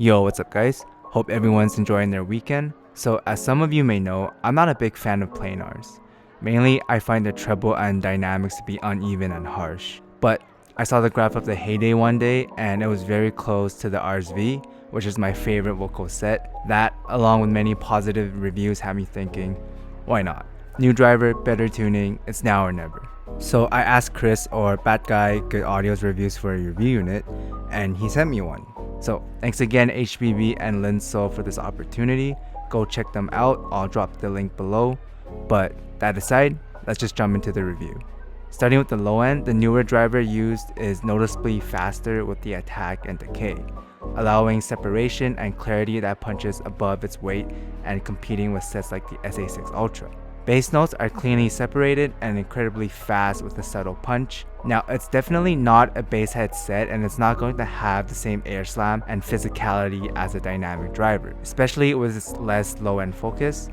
Yo, what's up guys? Hope everyone's enjoying their weekend. So as some of you may know, I'm not a big fan of planars. Mainly, I find the treble and dynamics to be uneven and harsh. But I saw the graph of the HEYDAY one day and it was very close to the RSV, which is my favorite vocal set. That, along with many positive reviews, had me thinking, why not? New driver, better tuning, it's now or never. So I asked Chris or Bat Guy Good Audio's reviews for a review unit, and he sent me one. So thanks again HBB and Linso for this opportunity. Go check them out, I'll drop the link below. But that aside, let's just jump into the review. Starting with the low end, the newer driver used is noticeably faster with the attack and decay, allowing separation and clarity that punches above its weight and competing with sets like the SA6 Ultra. Bass notes are cleanly separated and incredibly fast with a subtle punch. Now, it's definitely not a bass head set and it's not going to have the same air slam and physicality as a dynamic driver, especially with its less low-end focus.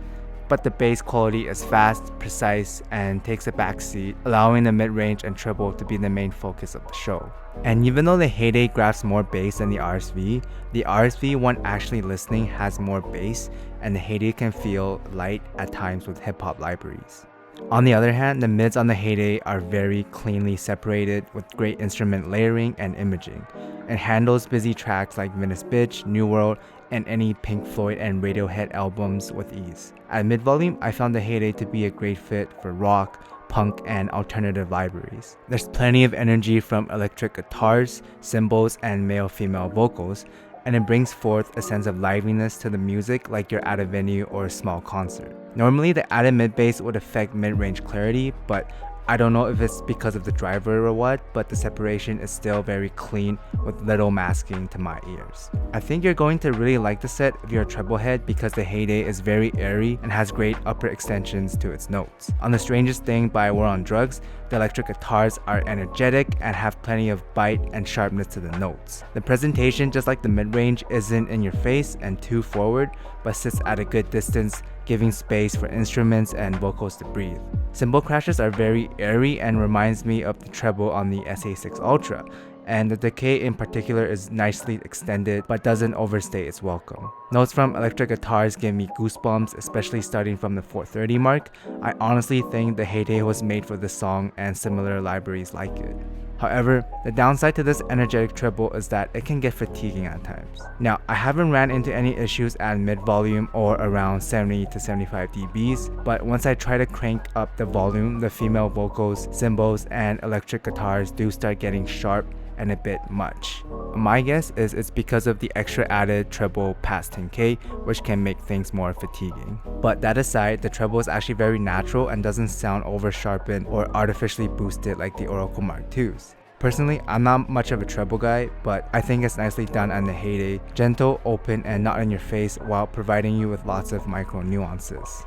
But the bass quality is fast, precise, and takes a backseat, allowing the mid-range and treble to be the main focus of the show. And even though the HEYDAY grabs more bass than the RSV when actually listening has more bass, and the HEYDAY can feel light at times with hip-hop libraries. On the other hand, the mids on the HEYDAY are very cleanly separated with great instrument layering and imaging, and handles busy tracks like Venice Bitch, New World, and any Pink Floyd and Radiohead albums with ease. At mid-volume, I found the HEYDAY to be a great fit for rock, punk, and alternative libraries. There's plenty of energy from electric guitars, cymbals, and male-female vocals, and it brings forth a sense of liveliness to the music like you're at a venue or a small concert. Normally, the added mid-bass would affect mid-range clarity, but I don't know if it's because of the driver or what, but the separation is still very clean with little masking to my ears. I think you're going to really like the set if you're a treble head because the HEYDAY is very airy and has great upper extensions to its notes. On The Strangest Thing by War on Drugs, the electric guitars are energetic and have plenty of bite and sharpness to the notes. The presentation, just like the mid-range, isn't in your face and too forward, but sits at a good distance, giving space for instruments and vocals to breathe. Cymbal crashes are very airy and reminds me of the treble on the SA6 Ultra, and the decay in particular is nicely extended but doesn't overstay its welcome. Notes from electric guitars give me goosebumps, especially starting from the 430 mark. I honestly think the HEYDAY was made for this song and similar libraries like it. However, the downside to this energetic treble is that it can get fatiguing at times. Now, I haven't ran into any issues at mid-volume or around 70 to 75 dBs, but once I try to crank up the volume, the female vocals, cymbals, and electric guitars do start getting sharp and a bit much. My guess is it's because of the extra added treble past 10K, which can make things more fatiguing. But that aside, the treble is actually very natural and doesn't sound over sharpened or artificially boosted like the Oracle Mark IIs. Personally, I'm not much of a treble guy, but I think it's nicely done on the HEYDAY, gentle, open, and not in your face while providing you with lots of micro nuances.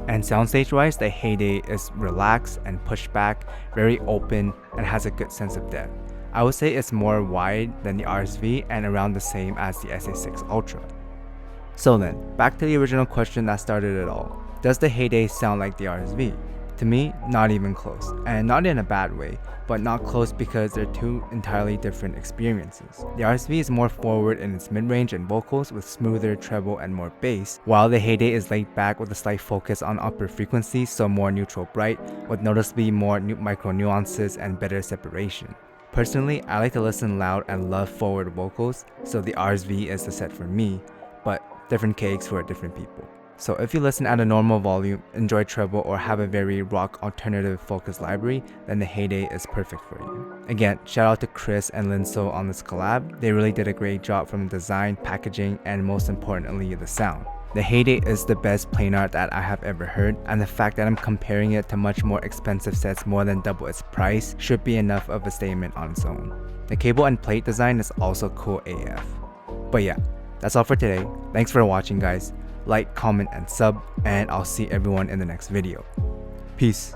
And soundstage wise, the HEYDAY is relaxed and pushed back, very open, and has a good sense of depth. I would say it's more wide than the RSV and around the same as the SA6 Ultra. So then, back to the original question that started it all. Does the HEYDAY sound like the RSV? To me, not even close, and not in a bad way, but not close because they're two entirely different experiences. The RSV is more forward in its mid-range and vocals with smoother treble and more bass, while the HEYDAY is laid back with a slight focus on upper frequencies, so more neutral bright, with noticeably more micro nuances and better separation. Personally, I like to listen loud and love forward vocals, so the RSV is the set for me, but different cakes for different people. So if you listen at a normal volume, enjoy treble, or have a very rock alternative focused library, then the HEYDAY is perfect for you. Again, shout out to Chris and Linso on this collab. They really did a great job from the design, packaging, and most importantly, the sound. The HEYDAY is the best planar that I have ever heard, and the fact that I'm comparing it to much more expensive sets more than double its price should be enough of a statement on its own. The cable and plate design is also cool AF. But yeah, that's all for today. Thanks for watching guys. Like, comment, and sub, and I'll see everyone in the next video. Peace.